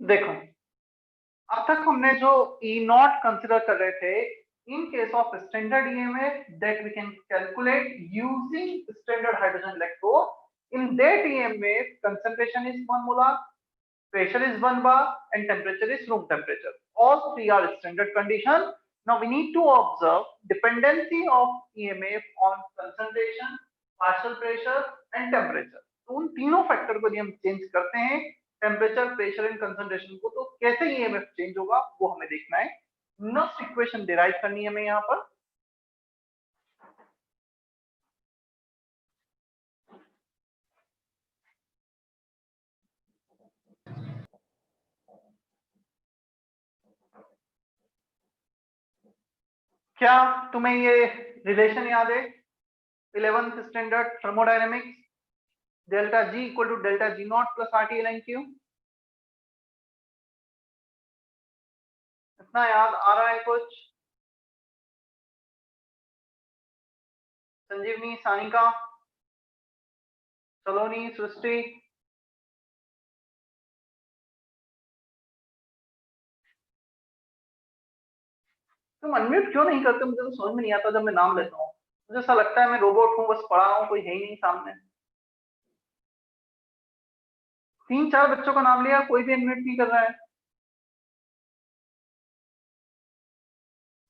देखो, अब तक हमने जो ई नॉट कंसिडर कर रहे थे, in case of standard EMF that we can calculate using standard hydrogen electrode, in that EMF concentration is 1 molar, pressure is 1 bar, and temperature is room temperature. All three are standard condition. Now we need to observe dependency of EMF on concentration, partial pressure, and temperature. तो उन तीनों factor को यदि हम change करते हैं, temperature, pressure and concentration को, तो कैसे ईएमएफ चेंज होगा वो हमें देखना है। नेक्स्ट इक्वेशन डिराइव करनी है हमें यहाँ पर। क्या तुम्हें ये रिलेशन याद है 11th standard thermodynamics, delta G equal to delta G naught plus R T L N Q? इतना याद आ रहा है कुछ? संजीवनी, सानिका, सलोनी, सृष्टि? तुम अनम्यूट क्यों नहीं करते? मुझे तो समझ में नहीं आता जब मैं नाम लेता हूँ। मुझे ऐसा लगता है मैं रोबोट हूँ, बस पढ़ा रहा हूँ, कोई है ही नहीं सामने। 3-4 बच्चों का नाम लिया, कोई भी अनम्यूट नहीं कर रहा है।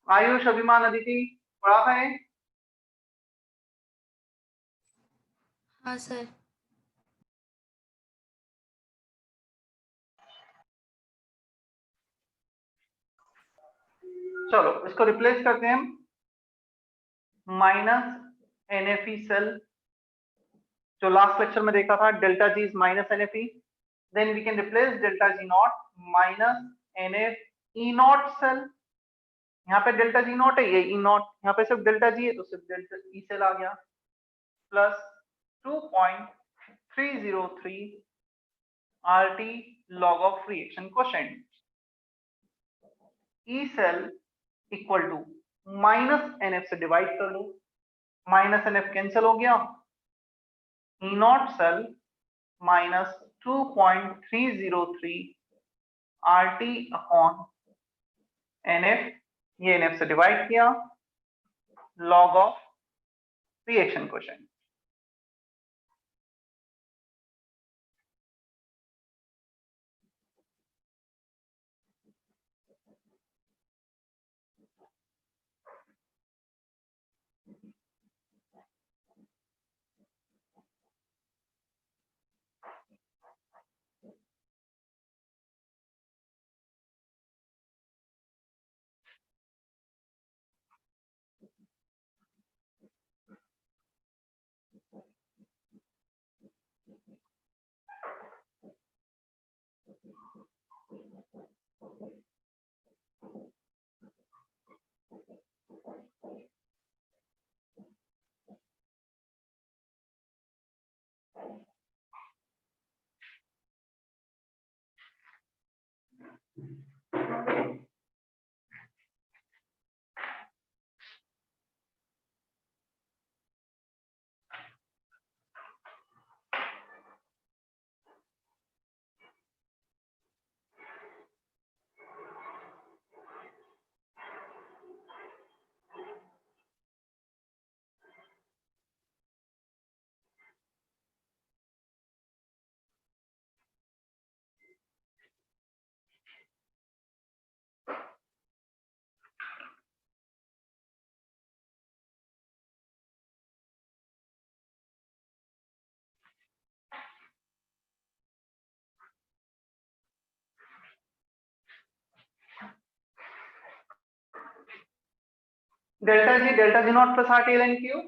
आयुष, अभिमान, अदिति, पढ़ा है? हाँ सर। चलो इसको रिप्लेस करते हैं हम, माइनस NFE सेल, जो लास्ट लेक्चर में देखा था, delta G is minus NFE, then we can replace delta G naught minus NF E naught cell. यहाँ पे डेल्टा जी नॉट है, ये E नॉट, यहाँ पे सिर्फ डेल्टा जी है तो सिर्फ डेल्टा E सेल आ गया, plus 2.303 RT log of reaction quotient. E cell equal to minus NF से डिवाइड कर लो, माइनस NF कैंसिल हो गया, E naught cell minus 2.303 RT upon NF, ये NF से डिवाइड किया, log of reaction quotient. Delta G naught plus RT ln Q,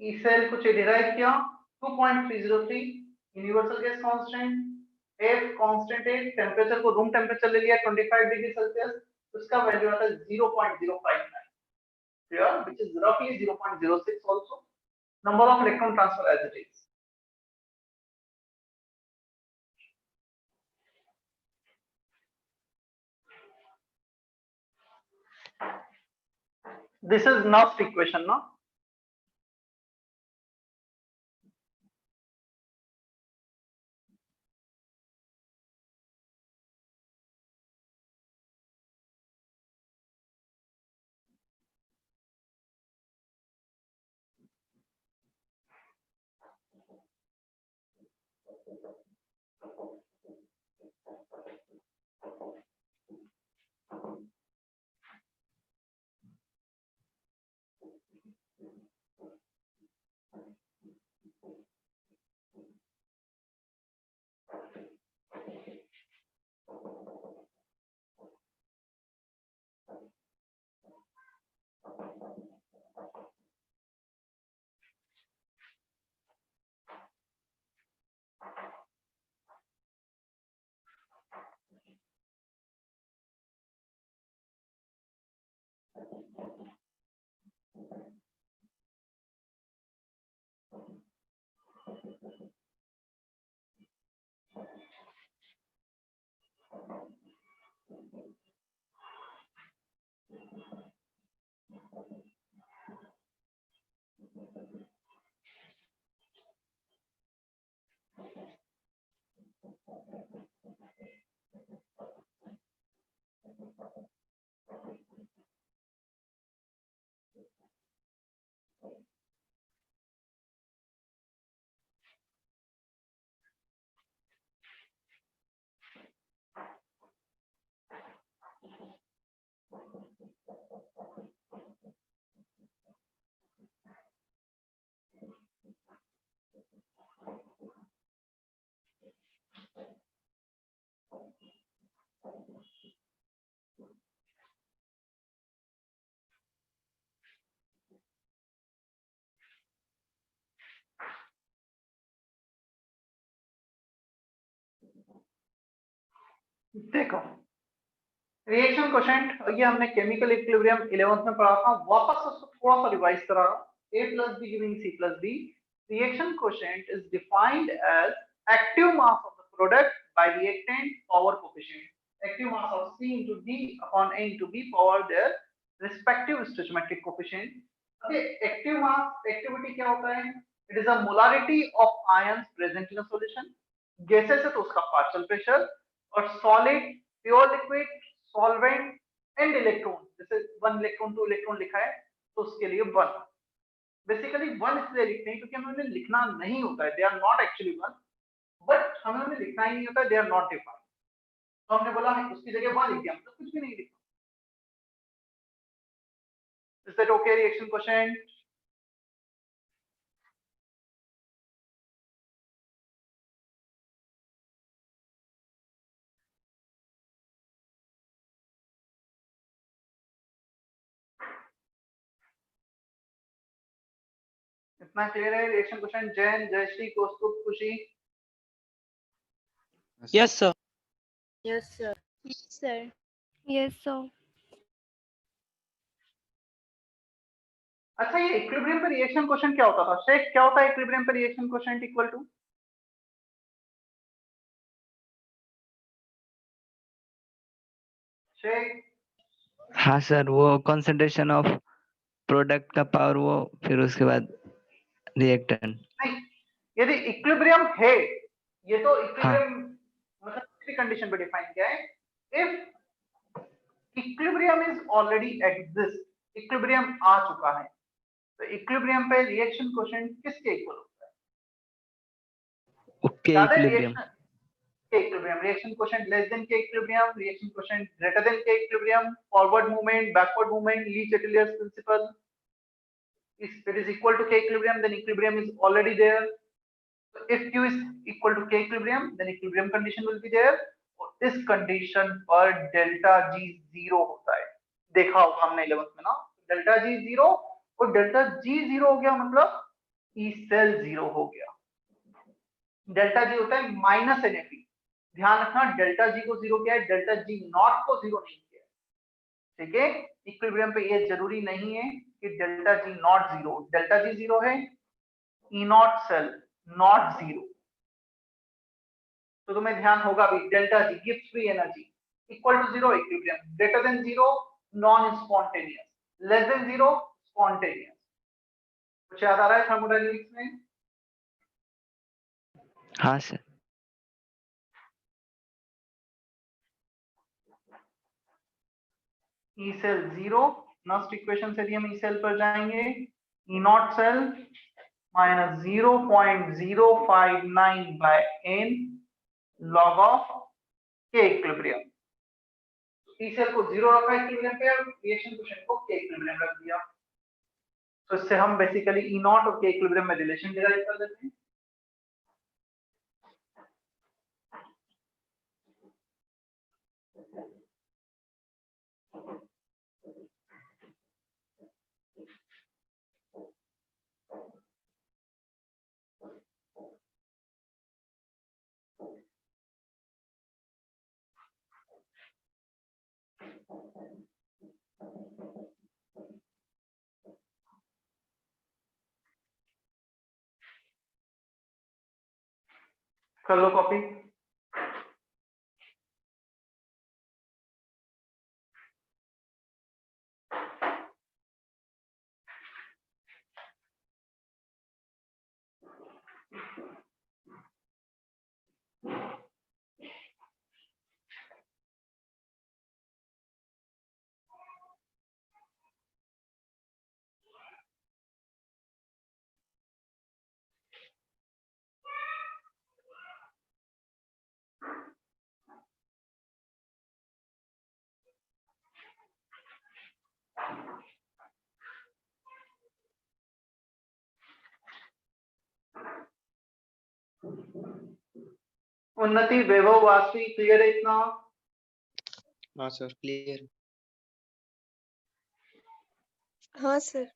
E cell कुछ डिराइव किया, 2.303 universal gas constant, F constant है, टेम्परेचर को room temperature ले लिया 25 degree Celsius, उसका वैल्यू आता है 0.059, here which is roughly 0.06 also, number of electron transfer as it is. This is next equation, no? देखो रिएक्शन कोशेंट, ये हमने केमिकल इक्विलिब्रियम 11th में पढ़ा था, वापस उसको थोड़ा सा रिवाइज करा रहा हूं। A plus B giving C plus D, reaction quotient is defined as active mass of the product by reactant power coefficient, active mass of C into D upon A into B power their respective stoichiometric coefficient। okay, active mass activity क्या होता है? It is a molarity of ions present in a solution। Gases है तो उसका partial pressure, और solid, pure liquid, solvent and electron, जैसे 1 electron 2 electron लिखा है तो उसके लिए 1। बेसिकली 1 इसलिए लिखते हैं क्योंकि हमें उन्हें लिखना नहीं होता है, they are not actually 1, but हमें उन्हें लिखना ही नहीं होता है, दे आर नॉट डिफाइंड। तो हमने बोला है उसकी जगह 1 लिख दिया, मतलब कुछ भी नहीं लिखा। Is that okay? Reaction quotient इतना क्लियर है? रिएक्शन क्वोशिएंट जैन, जयश्री, कौस्तुभ, खुशी? Yes, sir. Yes, sir. Yes, sir. Yes, sir. अच्छा, ये इक्विलिब्रियम पे रिएक्शन क्वोशिएंट क्या होता था शेख? क्या होता है इक्विलिब्रियम पे reaction quotient equal to? Shaikh? हाँ सर, वो कंसंट्रेशन ऑफ प्रोडक्ट का पावर, वो फिर उसके बाद रिएक्टेंट। नहीं, यदि इक्विलिब्रियम है, ये तो इक्विलिब्रियम हाँ। मतलब किसी कंडीशन पे डिफाइन किया है। If equilibrium is already exist, equilibrium आ चुका है, तो इक्विलिब्रियम पे रिएक्शन क्वोशिएंट किसके इक्वल होता है? ओके, ज्यादा equilibrium. K equilibrium, reaction quotient less than K equilibrium, reaction quotient greater than K equilibrium, forward movement, backward movement, Le Chatelier's principle. If it is equal to k equilibrium, then equilibrium is already there. So if Q is equal to k equilibrium, then equilibrium condition will be there। और इस condition पर delta G 0 होता है, देखा होगा हमने 11th में ना। डेल्टा जी 0, और डेल्टा जी 0 हो गया मतलब ई सेल 0 हो गया। डेल्टा जी होता है माइनस एनएफई, ध्यान रखना डेल्टा जी को 0 किया है, डेल्टा जी नॉट को 0 नहीं किया है। ठीक है, इक्विलिब्रियम पे ये जरूरी नहीं है कि delta G not 0, delta G 0 है, ई नॉट सेल नॉट 0, तो तुम्हें ध्यान होगा भी delta G gives free energy, equal to 0 equilibrium, greater than 0 non spontaneous, less than 0 spontaneous. कुछ याद आ रहा है थर्मोडायनेमिक्स में? हाँ sir. E cell 0, next equation से भी हम ई सेल पर जाएंगे, E naught cell minus 0.059 by n log of K equilibrium. E cell को 0 रखा इक्विलिब्रियम पे, रिएक्शन क्वोशिएंट को के इक्विलिब्रियम रख दिया। तो इससे हम बेसिकली ई नॉट और के इक्विलिब्रियम में रिलेशन डिराइव कर देते हैं। कर लो कॉपी। उन्नति, वैभव, वासवी, क्लियर है इतना? हाँ सर क्लियर। हाँ सर।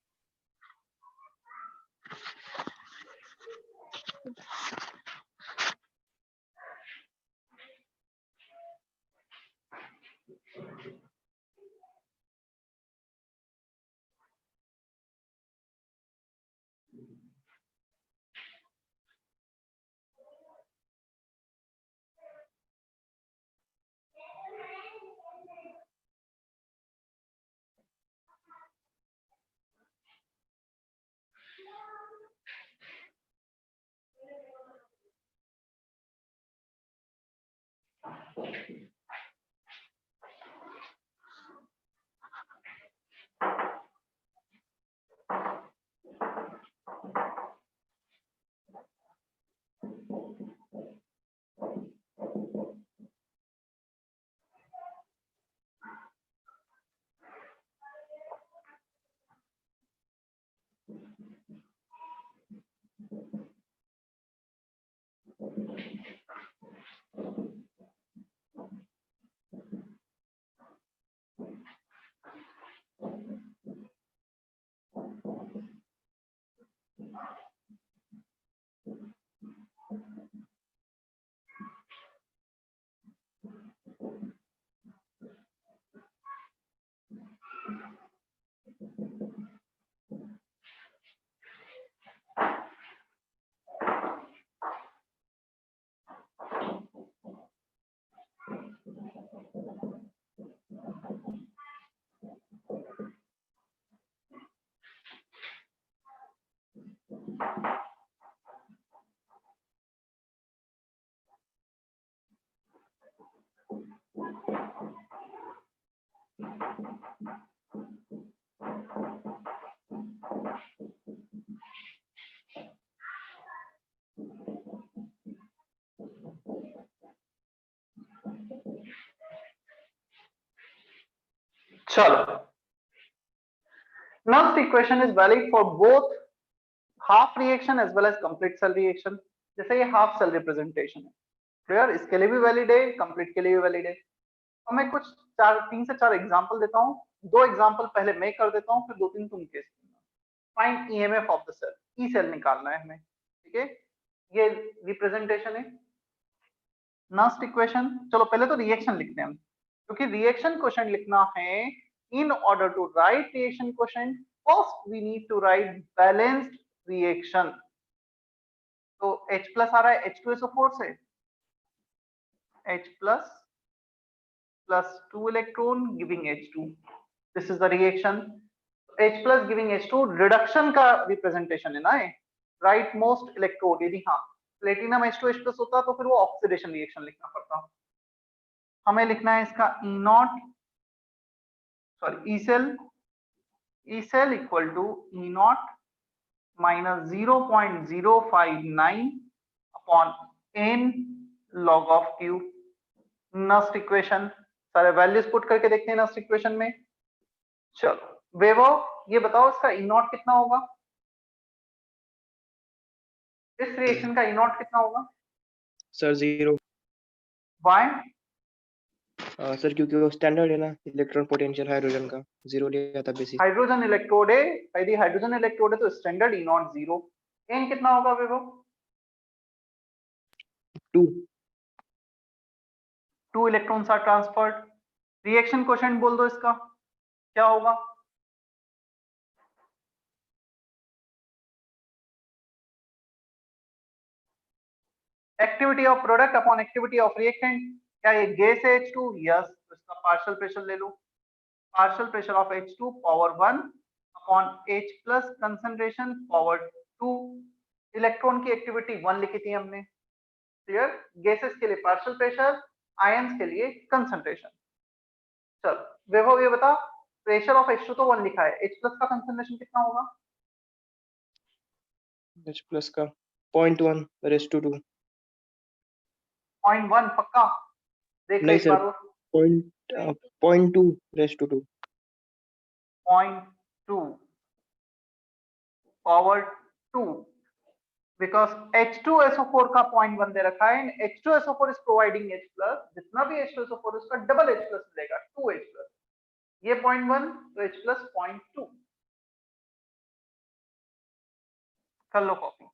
चलो, next equation is valid for both half reaction as well as complete cell reaction। जैसे ये हाफ सेल रिप्रेजेंटेशन है, क्लियर? इसके लिए भी वैलिड है, कंप्लीट के लिए भी वैलिड है। तो मैं कुछ 3 से 4 एग्जांपल देता हूँ। 2 एग्जांपल पहले मैं कर देता हूँ, फिर 2-3 तुम केस करना। Find EMF of the cell, E cell निकालना है हमें, ठीक है? ये रिप्रेजेंटेशन है। नेक्स्ट इक्वेशन, चलो पहले तो रिएक्शन लिखते हैं हम, क्योंकि रिएक्शन क्वोशिएंट लिखना है। In order to write reaction quotient, first we need to write balanced reaction. तो H प्लस आ रहा है H2SO4 से, H plus plus 2 electron giving H2, this is the reaction. H plus giving H2 reduction का representation है ना, right most electrode. यदि हाँ प्लेटिनम H2H प्लस होता तो फिर वो ऑक्सीडेशन रिएक्शन लिखना पड़ता। हमें लिखना है इसका E naught, sorry E cell equal to E naught minus 0.059 upon n log of Q। Next equation, सारे वैल्यूज पुट करके देखते हैं नेक्स्ट इक्वेशन में। चलो वैभव, ये बताओ इसका E नॉट कितना होगा? इस रिएक्शन का E नॉट कितना होगा? सर 0। वाई? सर क्योंकि वो स्टैंडर्ड है ना इलेक्ट्रॉन पोटेंशियल हाइड्रोजन का, 0 लिया था बेसिक। हाइड्रोजन इलेक्ट्रोड है, यदि हाइड्रोजन इलेक्ट्रोड है तो स्टैंडर्ड E नॉट 0। n कितना होगा Vaibhav? 2। 2 electrons are transferred. Reaction quotient बोल दो इसका क्या होगा? Activity of product upon activity of reactant, क्या ये गैस है H2? यस, तो इसका पार्शियल प्रेशर ले लो, partial pressure of H2 power 1 upon H plus concentration power 2। Electron की एक्टिविटी 1 लिखी थी हमने, क्लियर। गैसेस के लिए पार्शियल प्रेशर, आयंस के लिए कंसंट्रेशन। चल वैभव ये बता, प्रेशर ऑफ H2 तो 1 लिखा है, H प्लस का कंसंट्रेशन कितना होगा? H प्लस का 0.1 रेस टू 2। 0.1 पक्का? देख ले नहीं एक सर, बार और। 0.2 raise to 2। 0.2 power 2, because H2SO4 का 0.1 दे रखा है and H2SO4 is providing H plus, जितना भी H2SO4 उसका डबल H plus मिलेगा, 2H plus, ये 0.1 तो H plus 0.2। कर लो कॉपी।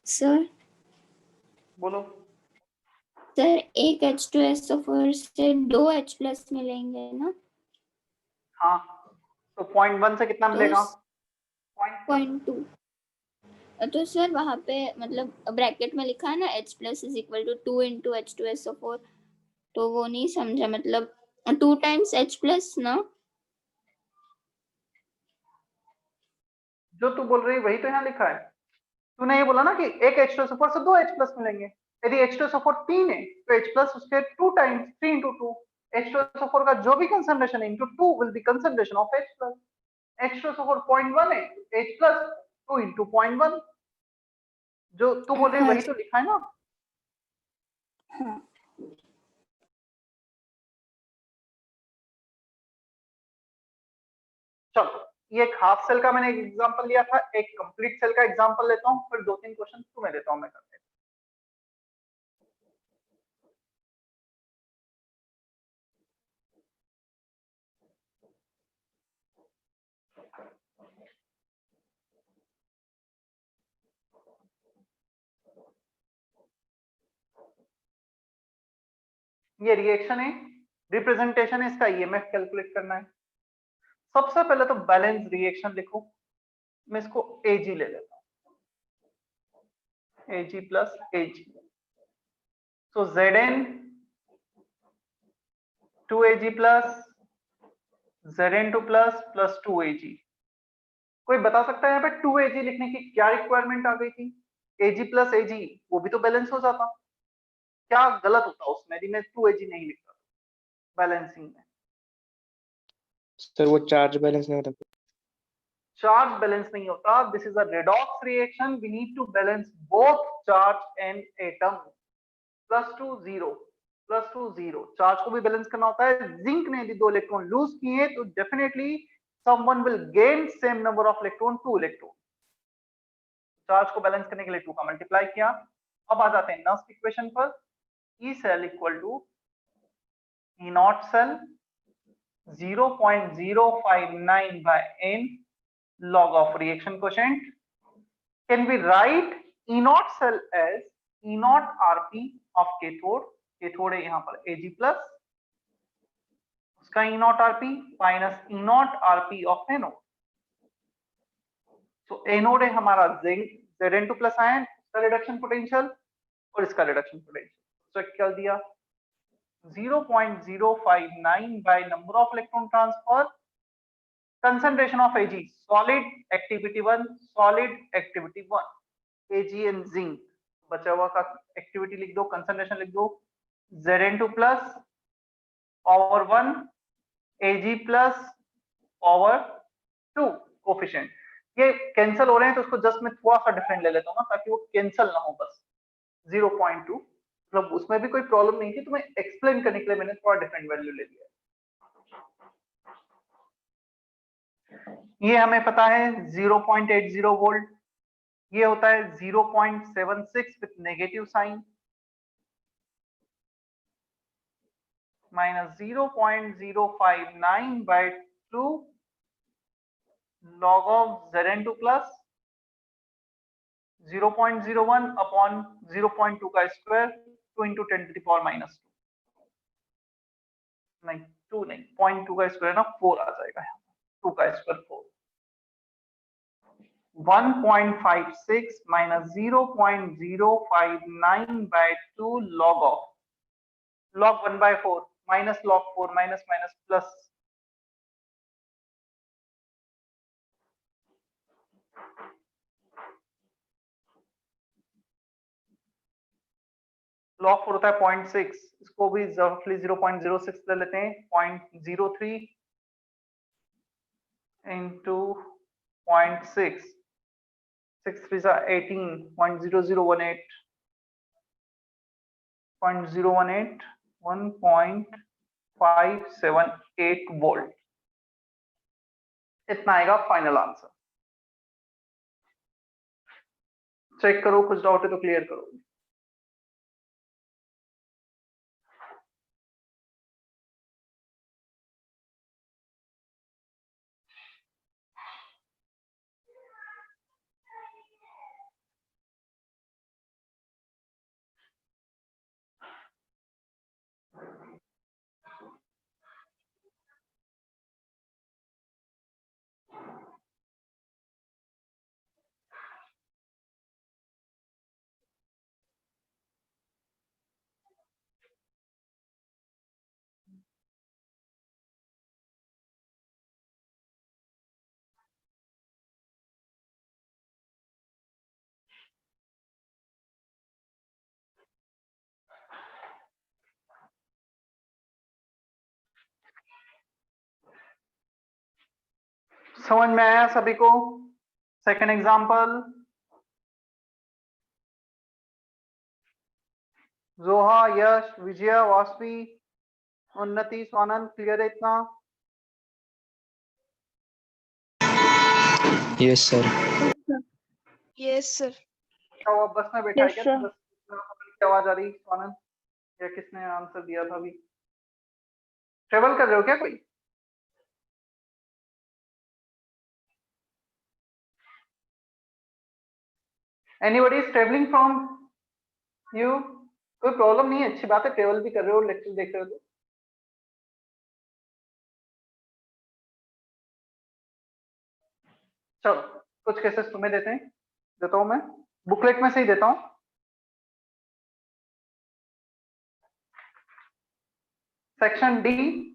सर बोलो। सर एक H2SO4 से 2 H प्लस मिलेंगे ना? हाँ, तो 0.1 से कितना मिलेगा? 0.2। 0.2। तो सर वहाँ पे मतलब ब्रैकेट में लिखा है ना H plus is equal to 2 into H2SO4, तो वो नहीं समझा, मतलब 2 टाइम्स H प्लस ना? जो तू बोल रही है वही तो यहाँ लिखा है। तूने ये बोला ना कि एक H2SO4 से 2 H प्लस मिलेंगे, यदि H2SO4 3 है तो H प्लस उसके 2 टाइम्स 3 into 2, H2SO4 का जो भी कंसंट्रेशन है into 2 will be concentration of H plus। H2SO4 0.1 है, H plus 2 into 0.1, जो तू बोल रही है वही तो लिखा है ना। हाँ। चलो ये एक हाफ सेल का मैंने एक एग्जांपल लिया था, एक कंप्लीट सेल का एग्जांपल लेता हूँ, फिर 2-3 क्वेश्चन तुम्हें देता हूँ मैं करने। ये रिएक्शन है, रिप्रेजेंटेशन है, इसका ईएमएफ कैलकुलेट करना है। सबसे पहले तो बैलेंस रिएक्शन लिखो, मैं इसको Ag ले लेता हूं, Ag प्लस Ag, सो Zn 2Ag plus Zn2 plus 2Ag। कोई बता सकता है यहाँ पे 2Ag लिखने की क्या रिक्वायरमेंट आ गई थी? Ag प्लस Ag वो भी तो बैलेंस हो जाता, क्या गलत होता उसमें यदि मैं 2Ag नहीं लिखता बैलेंसिंग में? सर वो चार्ज बैलेंस नहीं होता। चार्ज बैलेंस नहीं होता, this is a redox reaction, we need to balance both charge and atom. +2 0 +2 0, charge को भी बैलेंस करना होता है। जिंक ने यदि 2 इलेक्ट्रॉन लूज किए तो definitely someone will gain same number of electron, 2 electron. Charge को बैलेंस करने के लिए 2 का मल्टीप्लाई किया। अब आ जाते हैं नस्ट इक्वेशन पर, E cell equal to E naught cell 0.059 by n log of reaction quotient. Can we write E naught cell as E naught Rp of cathode? Cathode है यहाँ पर Ag plus उसका E naught Rp minus E naught Rp of anode. So anode है हमारा zinc Zn2 plus ion, इसका reduction potential और इसका reduction potential check कर दिया. 0.059 by number of electron transfer. Concentration of Ag, solid activity 1, solid activity 1, Ag and zinc. बचा हुआ का एक्टिविटी लिख दो, कंसंट्रेशन लिख दो. Zn2 plus power 1, Ag plus power 2 coefficient. ये कैंसिल हो रहे हैं तो उसको जस्ट मैं थोड़ा सा डिफरेंट ले लेता हूँ ना, ताकि वो कैंसिल ना हो. बस 0.2, मतलब उसमें भी कोई प्रॉब्लम नहीं थी, तो मैं एक्सप्लेन करने के लिए मैंने थोड़ा डिफरेंट वैल्यू ले लिया. ये हमें पता है 0.80 वोल्ट. ये होता है 0.76 with negative sign minus 0.059 by 2 log of Zn2 plus 0.01 upon 0.2 का square 2 into 10 to the power minus 2. नहीं 2 नहीं 0.2 का स्क्वायर ना 4 आ जाएगा. 2 का square 4. 1.56 minus 0.059 by 2 log of log 1 by 4 minus log 4 minus minus plus log 4 होता है 0.6. इसको भी रफली 0.06 ले लेते हैं. 0.03 into 0.6 6 3 18 0.0018 0.018 1.578 वोल्ट. इतना आएगा फाइनल आंसर. चेक करो, कुछ डाउट है तो क्लियर करो. समझ में आया सभी को? Second example. जोहा, यश, विजया, वासवी, उन्नति, स्वानंद, क्लियर है इतना? Yes sir. Yes, sir. क्या वो बस में बैठा है Yes, क्या? sir. बस की आवाज आ रही? स्वानंद या किसने आंसर दिया था अभी? ट्रेवल कर रहे हो क्या कोई? Anybody is traveling from you? कोई प्रॉब्लम नहीं है, अच्छी बात है. ट्रेवल भी कर रहे हो, लेक्चर देख रहे हो तो. चलो कुछ केसेस तुम्हें देता हूं मैं, बुकलेट में से ही देता हूं. Section D.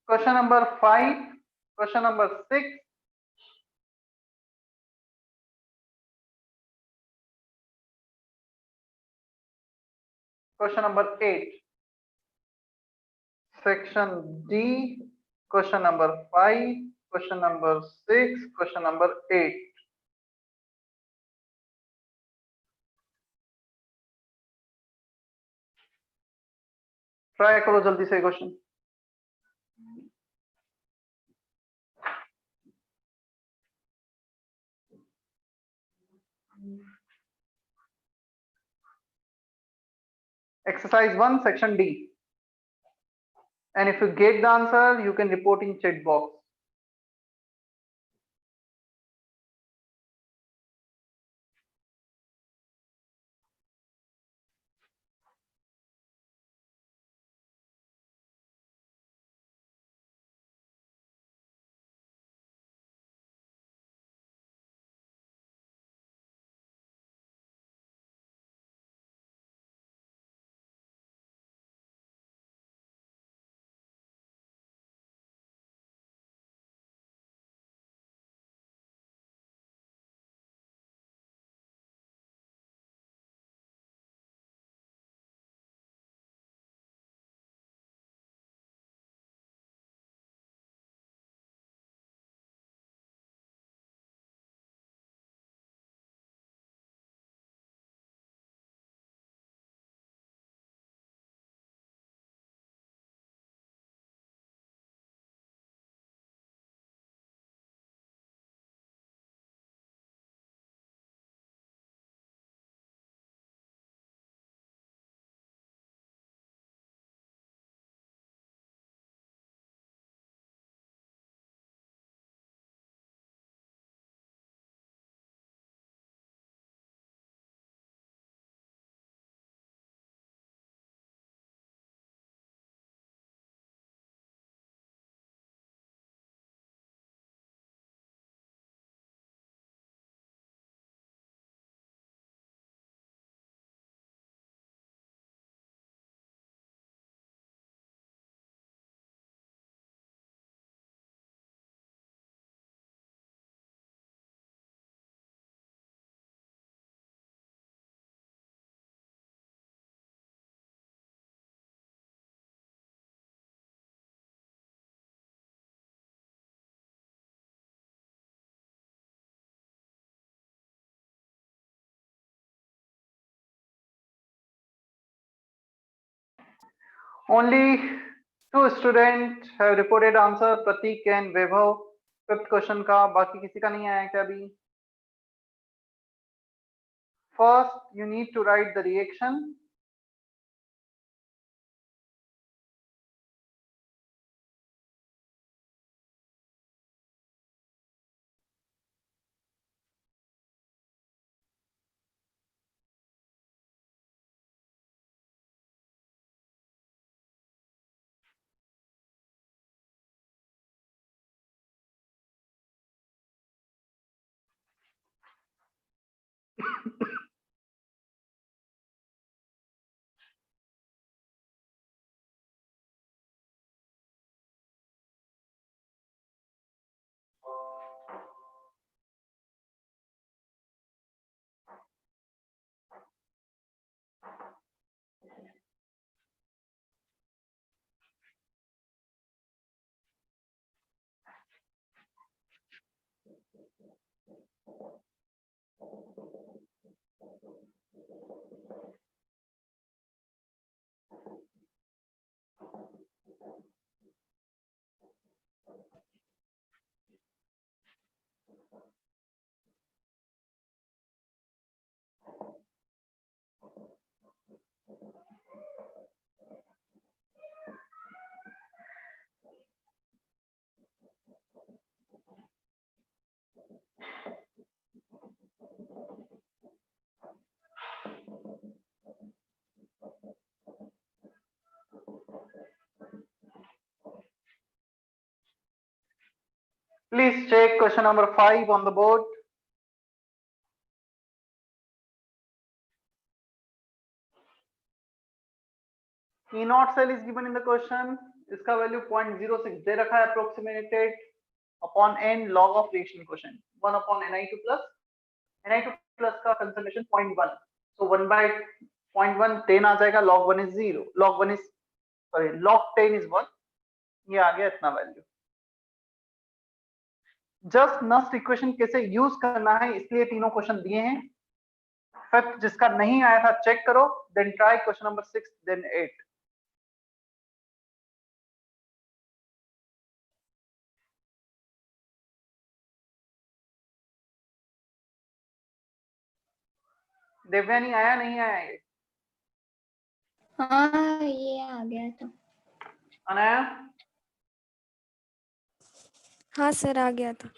Question number 5, question number 6, question number 8. Section D, question number 5, question number 6, question number 8. Try करो जल्दी से question. exercise 1 section D, and if you get the answer you can report in chat box. Only 2 students have reported answer, Pratik and Vaibhav. 5th question का, बाकी किसी का नहीं आया क्या अभी? First, you need to write the reaction. Please check question number 5 on the board. E naught cell is given in the question. इसका value 0.06 दे रखा है approximated upon n log of reaction quotient 1 upon Ni2 plus. Ni2 plus का concentration 0.1. So 1 by 0.1 10 आ जाएगा. Log 1 is 0. Log 1 is log 10 is 1. ये आ गया इतना value. Just Nernst equation कैसे use करना है इसलिए तीनों क्वेश्चन दिए हैं. फिफ्थ जिसका नहीं आया था चेक करो, then try question number 6 then 8. Devyani आया नहीं आया ये? हाँ ये आ गया था। अनया? हाँ सर आ गया था।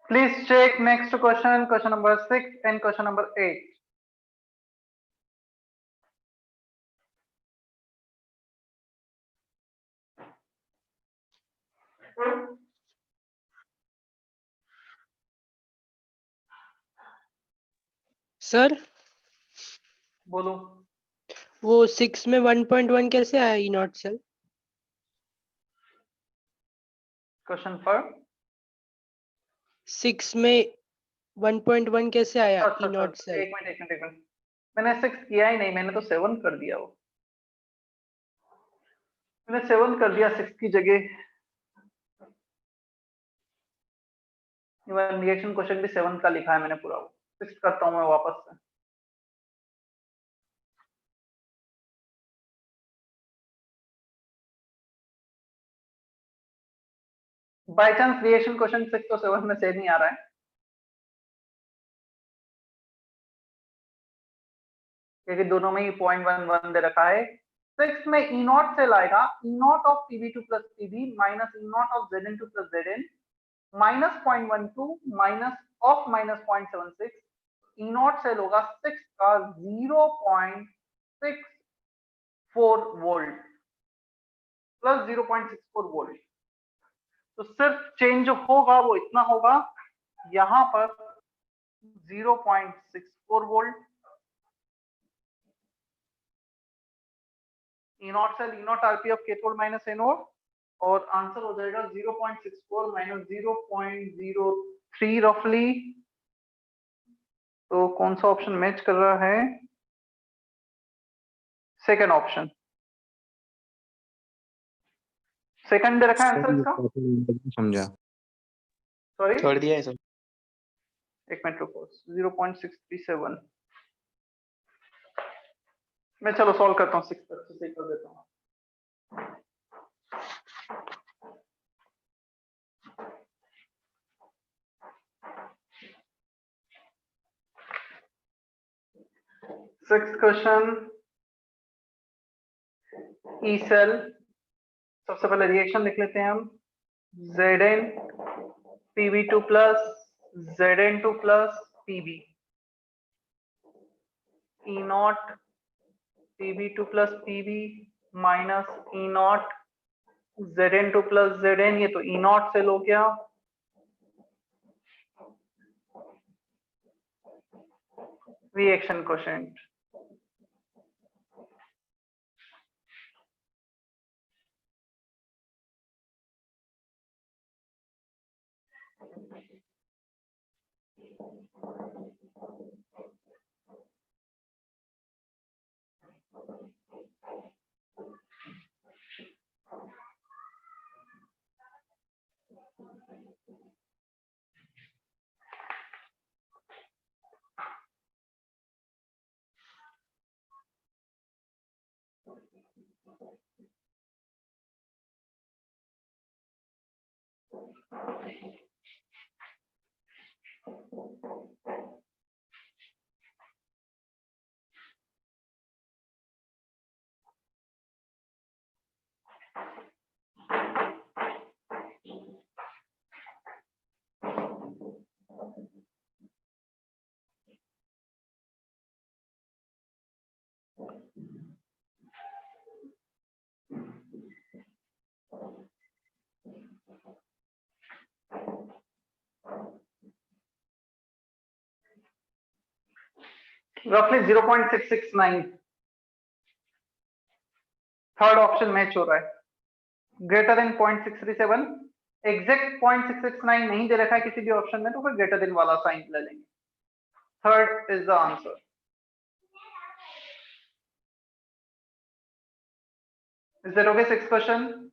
Please check next question, question number 6 and question number 8. Sir बोलो। वो 6 में 1.1 कैसे आया ई नॉट सेल? क्वेश्चन पर 6 में 1.1 कैसे आया अच्छा ई अच्छा नॉट अच्छा, सेल? एक मिनट मैंने 6 किया ही नहीं, मैंने तो 7 कर दिया। वो मैंने 7 कर दिया 6 की जगह। रिएक्शन क्वेश्चन भी 7 का लिखा है मैंने पूरा। वो 6 करता हूं मैं वापस से। बाय चांस रिएक्शन क्वेश्चन 6 और 7 में सेम ही आ रहा है, क्योंकि दोनों में ही 0.11 दे रखा है। 6 में ई नॉट सेल आएगा, E naught of pb2 plus pb minus E naught of zn2 plus zn minus 0.12 minus of minus 0.76। E naught cell होगा 6 का 0.64 वोल्ट प्लस 0.64 वोल्ट। तो सिर्फ चेंज होगा वो इतना होगा, यहां पर 0.64 volt. E naught cell E naught RP of cathode minus anode, और आंसर हो जाएगा 0.64 माइनस 0.03 रफली। तो कौन सा ऑप्शन मैच कर रहा है? सेकंड ऑप्शन, सेकंड दे रखा है आंसर इसका। समझा। सॉरी, थर्ड दिया है सर। एक मिनट रुको। 0.637 मैं चलो सॉल्व करता हूँ, 6 तक से कर देता हूँ। Six question, E cell. सबसे पहले रिएक्शन लिख लेते हैं हम। Zn Pb2 plus Zn2 plus Pb, E naught Pb2 plus Pb minus E naught Zn2 plus Zn, ये तो E नॉट सेल हो गया। रिएक्शन कोशेंट रफली 0.669। थर्ड ऑप्शन मैच हो रहा है, ग्रेटर देन 0.637। एग्जैक्ट 0.669 नहीं दे रखा है किसी भी ऑप्शन में, तो फिर ग्रेटर देन वाला साइन ले लेंगे। Third is the answer. Is that okay? Six question.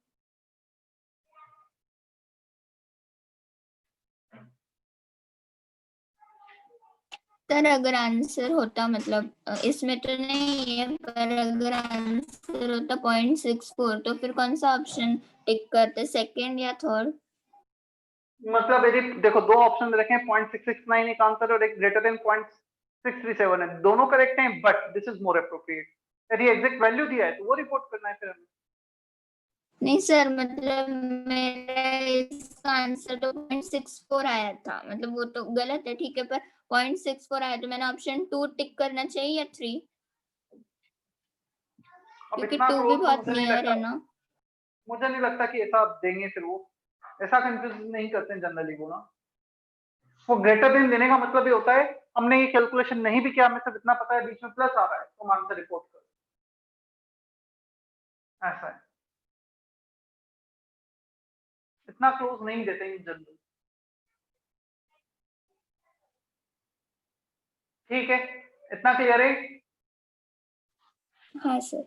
Sir अगर आंसर होता, मतलब इसमें तो नहीं है, पर अगर आंसर होता 0.64 तो फिर कौन सा ऑप्शन टिक करते, सेकंड या थर्ड? मतलब यदि देखो दो ऑप्शन रखे हैं, 0.669 एक आंसर और एक ग्रेटर देन 0.637 है, दोनों करेक्ट हैं, but this is more appropriate. यदि एग्जैक्ट वैल्यू दिया है तो वो रिपोर्ट करना है फिर हमें। नहीं सर, मतलब मेरा इसका आंसर तो 0.64 आया था, मतलब वो तो गलत है, ठीक है, पर 0.64 आया तो मैंने ऑप्शन 2 टिक करना चाहिए या 3? अब क्योंकि इतना 2 भी क्लोज तो बहुत मुझे नहीं नियर लगता, है ना। मुझे नहीं लगता कि ऐसा देंगे। फिर वो ऐसा कंफ्यूज नहीं करते हैं जनरली वो ना। वो ग्रेटर देन देने का मतलब ये होता है हमने ये कैलकुलेशन नहीं भी किया, हमें सिर्फ इतना पता है बीच में प्लस आ रहा है तो हम आंसर रिपोर्ट करो, ऐसा है। इतना क्लोज नहीं देते इन जनरल। ठीक है, इतना क्लियर है? हाँ सर।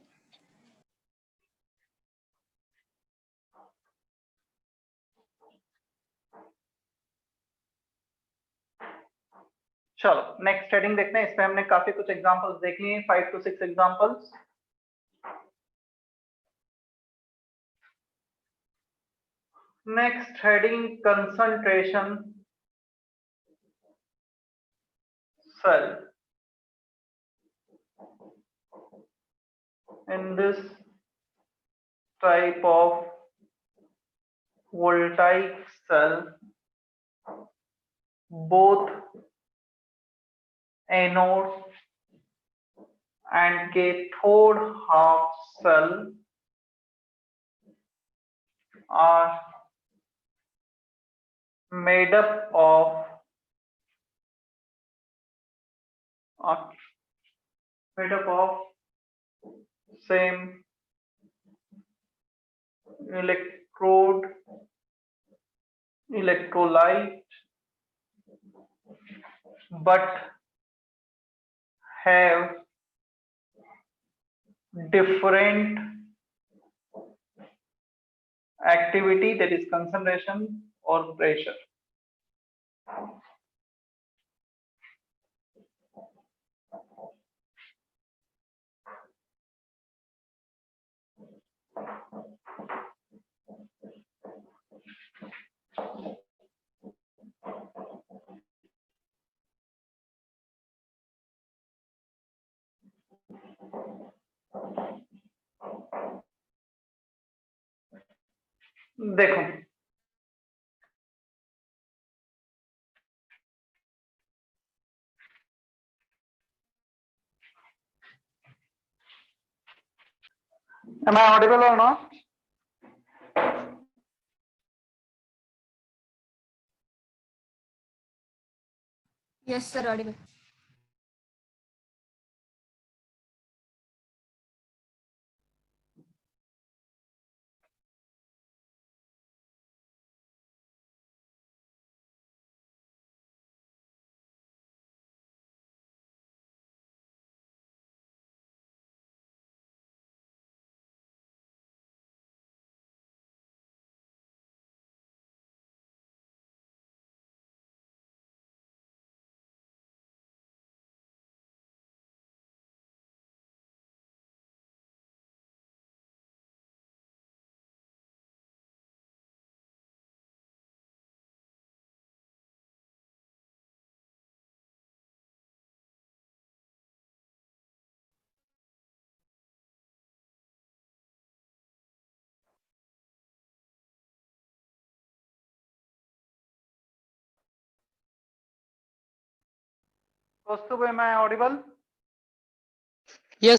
चलो नेक्स्ट हेडिंग देखते हैं। इस पे हमने काफी कुछ एग्जांपल्स देख लिए हैं, 5 to 6 examples. Next heading concentration cell. In this type of voltaic cell, both anode and cathode half cell are made up of same electrolyte but have different activity, that is concentration or pressure. देखो am I audible or not? Yes, sir, audible. Kaustubh, am I audible? Yes.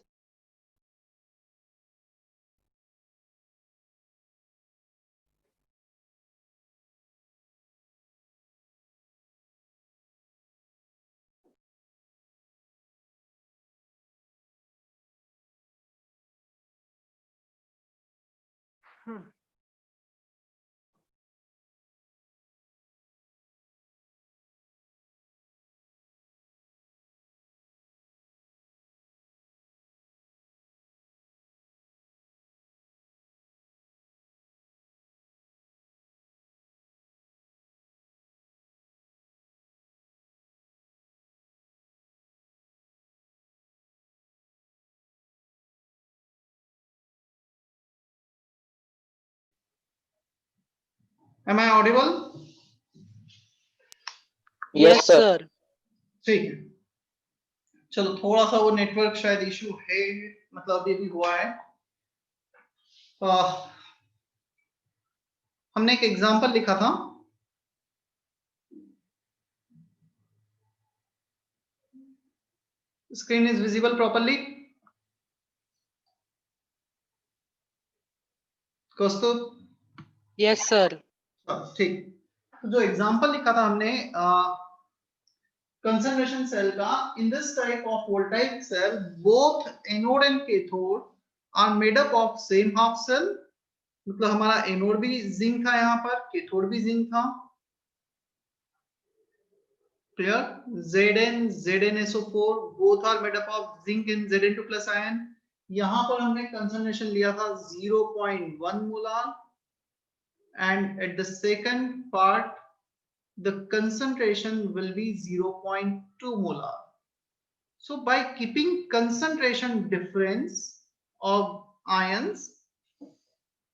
Am I audible? Yes, sir. ठीक है, चलो थोड़ा सा वो network शायद issue है, मतलब ये भी हुआ है। हमने एक एग्जांपल लिखा था, screen is visible properly? Kaustubh? Yes, sir. ठीक, तो जो एग्जांपल लिखा था हमने, कंसंट्रेशन सेल का in this type of voltaic cell both anode and cathode are made up of same half cell, मतलब हमारा एनोड भी जिंक था यहाँ पर, कैथोड भी जिंक था। Clear? Zn ZnSO4 both are made up of zinc and Zn2 plus ion। यहाँ पर हमने कंसंट्रेशन लिया था 0.1 molar and at the second part the concentration will be 0.2 molar। So by keeping concentration difference of ions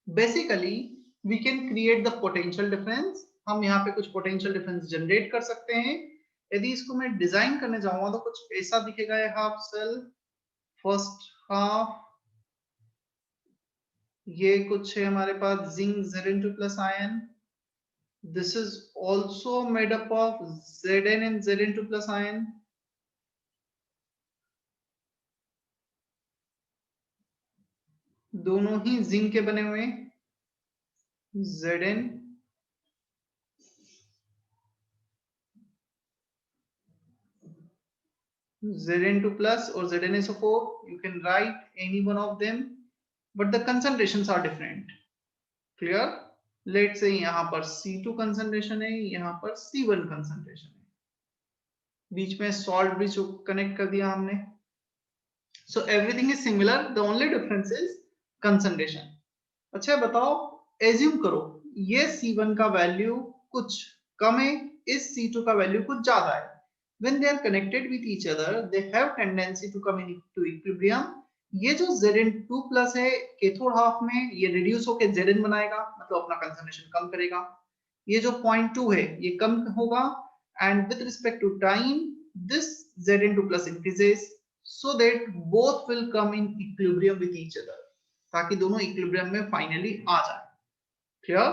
basically we can create the potential difference। हम यहाँ पे कुछ potential difference generate कर सकते हैं। यदि इसको मैं डिजाइन करने जाऊंगा तो कुछ ऐसा दिखेगा ये हाफ सेल। फर्स्ट हाफ ये कुछ है हमारे पास zinc Zn2 plus ion, this is also made up of Zn and Zn2 plus ion. दोनों ही जिंक के बने हुए, Zn Zn2 plus or ZnSO4, you can write any one of them, but the concentrations are different। Clear? Let's say यहाँ पर C2 concentration है, यहाँ पर C1 concentration है, बीच में salt भी कनेक्ट कर दिया हमने। So everything is similar, the only difference is concentration। अच्छा बताओ, assume करो ये C1 का वैल्यू कुछ कम है, इस C2 का वैल्यू कुछ ज्यादा है। When they are connected with each other, they have tendency to come into equilibrium। ये जो Zn2 प्लस है कैथोड हाफ में, ये रिड्यूस होकर Zn बनाएगा, मतलब अपना कंसंट्रेशन कम करेगा। ये जो 0.2 है ये कम होगा, and with respect to time this Zn2 plus increases so that both will come in equilibrium with each other, ताकि दोनों इक्विलिब्रियम में फाइनली आ जाए। Clear?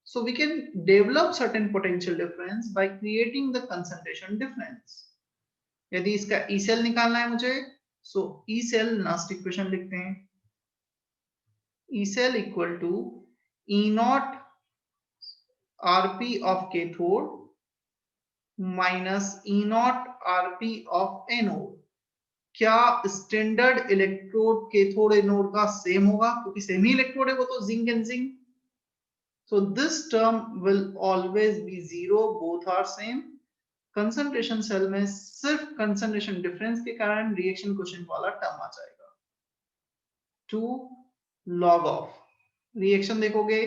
So we can develop certain potential difference by creating the concentration difference। यदि इसका E cell निकालना है मुझे, so E cell last equation लिखते हैं, E cell equal to E naught Rp of cathode minus E naught Rp of anode। क्या standard electrode cathode anode का same होगा, क्योंकि सेम ही इलेक्ट्रोड है वो तो zinc and zinc. So this term will always be zero, both are same। Concentration cell में सिर्फ concentration difference के कारण रिएक्शन क्वोशिएंट वाला टर्म आ जाएगा 2 log ऑफ। रिएक्शन देखोगे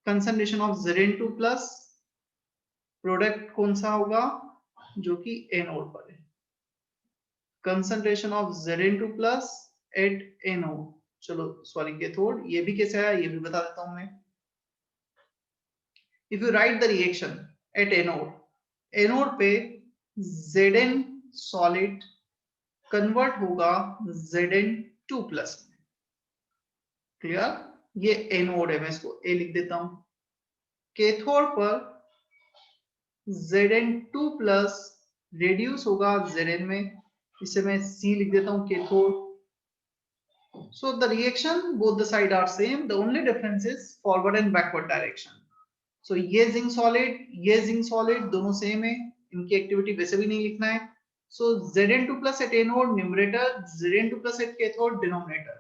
concentration of Zn2 plus, product कौन सा होगा जो कि एनोड पर है, concentration of Zn2 plus at anode. चलो सॉरी कैथोड, ये भी कैसे आया ये भी बता देता हूं मैं। If you write the reaction at anode, anode पे Zn solid कन्वर्ट होगा Zn2 प्लस में। क्लियर? ये एनोड है, मैं इसको ए लिख देता हूं। कैथोड पर Zn2 प्लस रेड्यूस होगा Zn में, इसे मैं C लिख देता हूं cathode. So the reaction both the side are same, the only difference is forward and backward direction। So ये जिंक सॉलिड दोनों सेम है, इनकी एक्टिविटी वैसे भी नहीं लिखना है। So Zn2 plus at anode numerator, Zn2 plus at cathode denominator।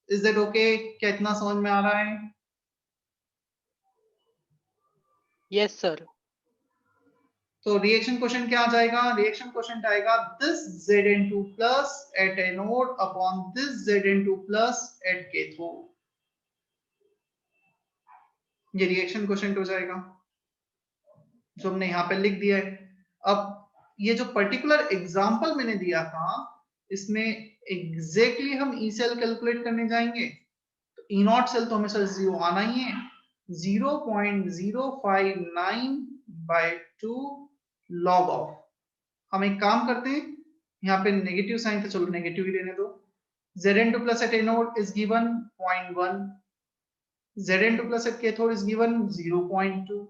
Is that okay? क्या इतना समझ में आ रहा है? Yes, sir। तो रिएक्शन क्वोशिएंट क्या आ जाएगा? रिएक्शन क्वोशिएंट आएगा this Zn2 plus at anode upon this Zn2 plus at cathode। ये रिएक्शन क्वोशिएंट हो जाएगा जो हमने यहाँ पे लिख दिया है। अब ये जो पर्टिकुलर एग्जांपल मैंने दिया था इसमें एग्जैक्टली हम ई सेल कैलकुलेट करने जाएंगे तो ई नॉट सेल तो हमेशा 0 आना ही है। 0.059 by 2 log ऑफ। हम एक काम करते हैं, यहाँ पे नेगेटिव साइन था, चलो नेगेटिव ही लेने दो। Zn2 plus at anode is given 0.1, Zn2 plus at cathode is given 0.2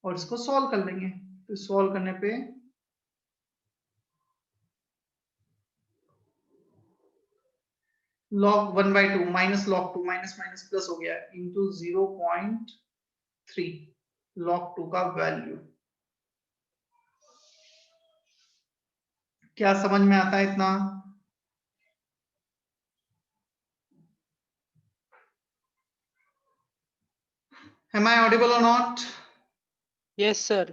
और इसको सॉल्व कर लेंगे। तो सॉल्व करने पे log 1/2 minus log 2 minus minus plus हो गया इंटू 0.3 log 2 का वैल्यू। क्या समझ में आता है इतना? Am I audible or not? Yes, sir.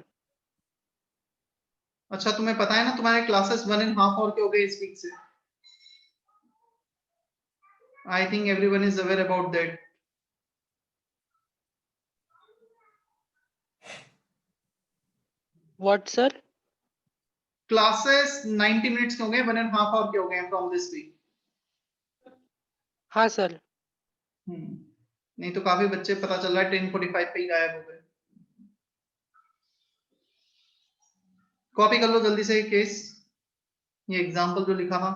अच्छा, तुम्हें पता है ना तुम्हारे क्लासेस 1.5 आवर के हो गए इस वीक से। I think everyone is aware about that. What, sir? Classes 90 minutes के हो गए, 1.5 आवर के हो गए फ्रॉम दिस वीक। हाँ सर। नहीं तो काफी बच्चे पता चल रहा है 10:45 पे ही गायब हो गए। कॉपी कर लो जल्दी से केस, ये एग्जांपल जो लिखा था।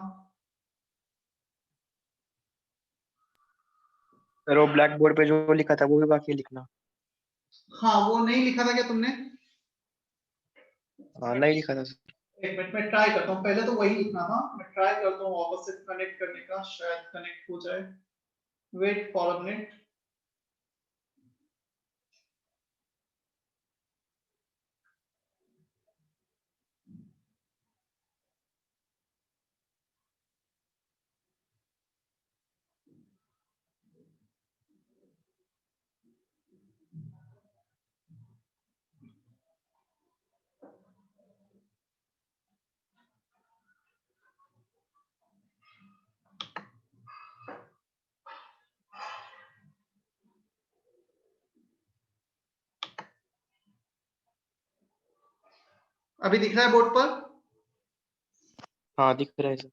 सर वो ब्लैक बोर्ड पे जो लिखा था वो भी बाकी लिखना। हाँ, वो नहीं लिखा था क्या तुमने? हाँ नहीं लिखा था सर। एक मिनट में ट्राई करता हूँ, पहले तो वही लिखना था। मैं ट्राई करता हूँ वापस से कनेक्ट करने का, शायद कनेक्ट हो जाए। Wait for a minute. अभी दिख रहा है बोर्ड पर? हाँ दिख रहा है सर।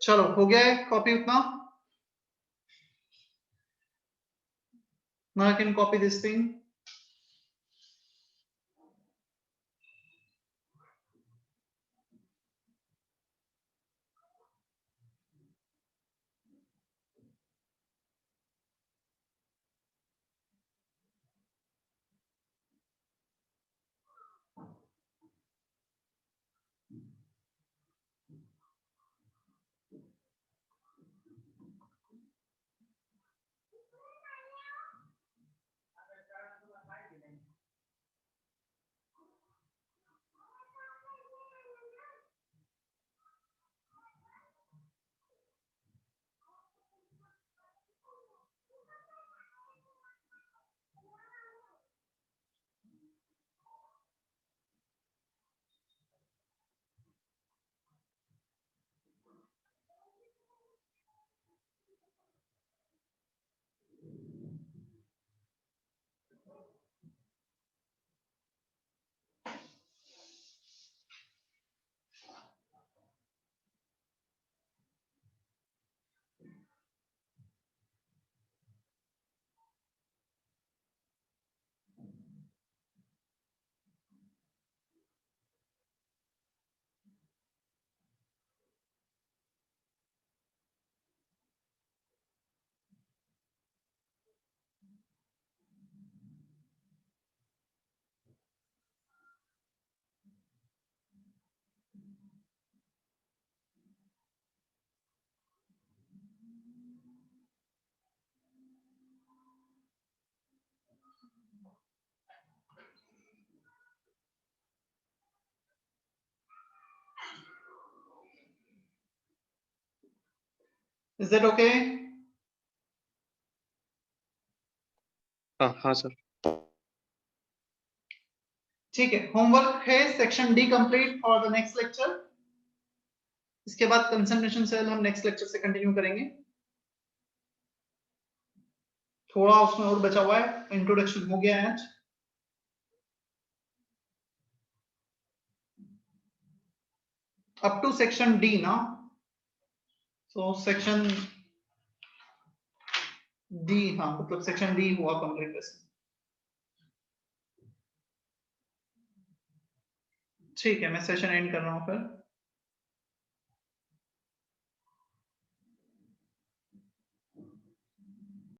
चलो, हो गया है कॉपी उतना। Now I can copy this thing. Is that okay? हाँ सर। ठीक है, होमवर्क है section D complete for the next lecture. इसके बाद कंसंट्रेशन सेल हम नेक्स्ट लेक्चर से कंटिन्यू करेंगे। थोड़ा उसमें और बचा हुआ है, इंट्रोडक्शन हो गया है आज। अप टू सेक्शन डी ना, सो सेक्शन डी, हाँ मतलब सेक्शन डी हुआ कंप्लीट वैसे। ठीक है, मैं सेशन एंड कर रहा हूँ फिर।